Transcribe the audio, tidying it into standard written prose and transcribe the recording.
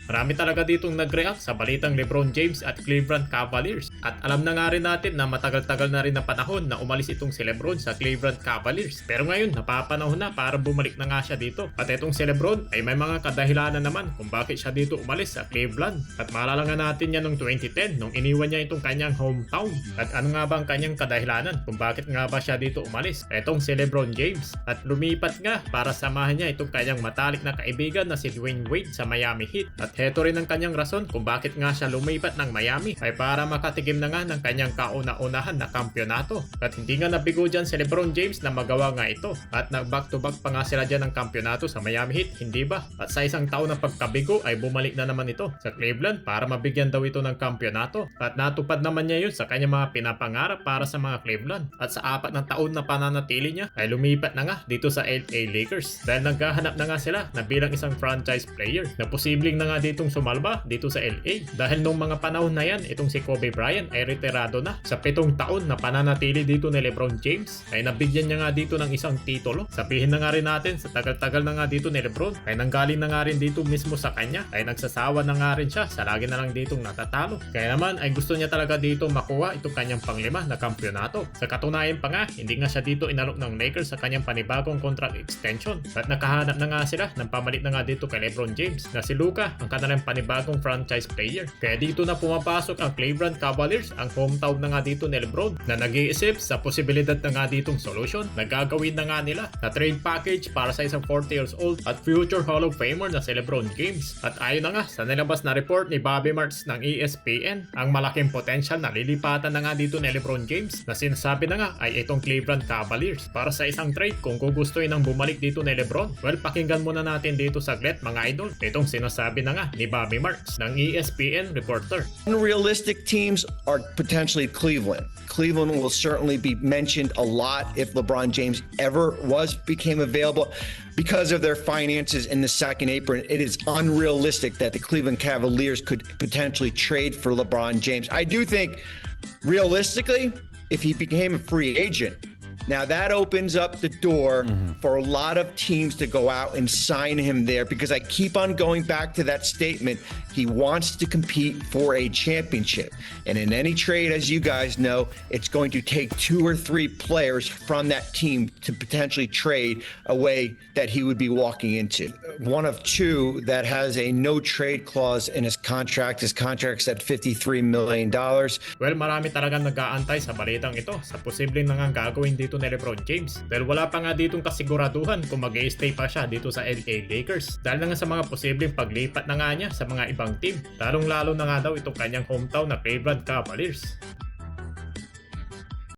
Marami talaga ditong nag-react sa balitang LeBron James at Cleveland Cavaliers. At alam na nga rin natin na matagal-tagal na rin na panahon na umalis itong si LeBron sa Cleveland Cavaliers. Pero ngayon, napapanahon na para bumalik na nga siya dito. At itong si LeBron ay may mga kadahilanan naman kung bakit siya dito umalis sa Cleveland. At maalala nga natin yan noong 2010 nung iniwan niya itong kanyang hometown. At ano nga ba ang kanyang kadahilanan kung bakit nga ba siya dito umalis? Itong si LeBron James. At lumipat nga para samahan niya itong kanyang matalik na kaibigan na si Dwayne Wade sa Miami Heat. At heto rin ang kanyang rason kung bakit nga siya lumipat ng Miami ay para makatikim na nga ng kanyang kauna-unahan na kampyonato. At hindi nga nabigo dyan si LeBron James na magawa nga ito. At nag-back-to-back pa nga sila dyan ng kampyonato sa Miami Heat, hindi ba? At sa isang taon na pagkabigo ay bumalik na naman ito sa Cleveland para mabigyan daw ito ng kampyonato. At natupad naman niya yun sa kanyang mga pinapangarap para sa mga Cleveland. At sa 4 na taon na pananatili niya ay lumipat na nga dito sa LA Lakers dahil naghahanap na nga sila na bilang isang franchise player na posibleng na nga ditong sumalba dito sa LA. Dahil nung mga panahon na yan, itong si Kobe Bryant ay retirado na. Sa 7 taon na pananatili dito ni LeBron James ay nabigyan niya nga dito ng isang titulo. Sabihin na nga rin natin sa tagal-tagal na nga dito ni LeBron ay nanggaling na nga rin dito mismo sa kanya ay nagsasawa na nga rin siya sa lagi na lang ditong natatalo. Kaya naman ay gusto niya talaga dito makuha itong kanyang panglima na kampyonato. Sa katunayan pa nga, hindi nga siya dito inalok ng Lakers sa kanyang panibagong contract extension. At nakahanap na nga sila ng pamalit na nga dito kay LeBron James na si Luka ang kanilang panibagong franchise player. Kaya dito na pumapasok ang Cleveland Cavaliers, ang hometown na nga dito ni LeBron na nag-iisip sa posibilidad na nga ditong solution na gagawin na nga nila na trade package para sa isang 40 years old at future Hall of Famer na si LeBron James. At ayon na nga sa nilabas na report ni Bobby Marks ng ESPN, ang malaking potential na lilipatan na nga dito ni LeBron James na sinasabi na nga ay itong Cleveland Cavaliers para sa isang trade kung gugustuhin ng bumalik dito ni LeBron. Well, pakinggan muna natin dito saglit mga idol itong sinasabi na nga ni Bobby Marks ng ESPN reporter. Unrealistic teams are potentially Cleveland. Cleveland will certainly be mentioned a lot if LeBron James ever became available. Because of their finances in the second apron, it is unrealistic that the Cleveland Cavaliers could potentially trade for LeBron James. I do think, realistically, if he became a free agent, now that opens up the door for a lot of teams to go out and sign him there, because I keep on going back to that statement. He wants to compete for a championship. And in any trade, as you guys know, it's going to take 2 or 3 players from that team to potentially trade away that he would be walking into. One of 2 that has a no trade clause in his contract. His contract's at $53 million. Well, marami talagang nag-aantay sa balitang ito sa posibleng nangang gagawin dito ni LeBron James. Dahil wala pa nga ditong kasiguraduhan kung mag-i-stay pa siya dito sa LA Lakers. Dahil na nga sa mga posibleng paglipat na nga niya sa mga ibang team. Lalong-lalo na nga daw itong kanyang hometown na Cleveland Cavaliers.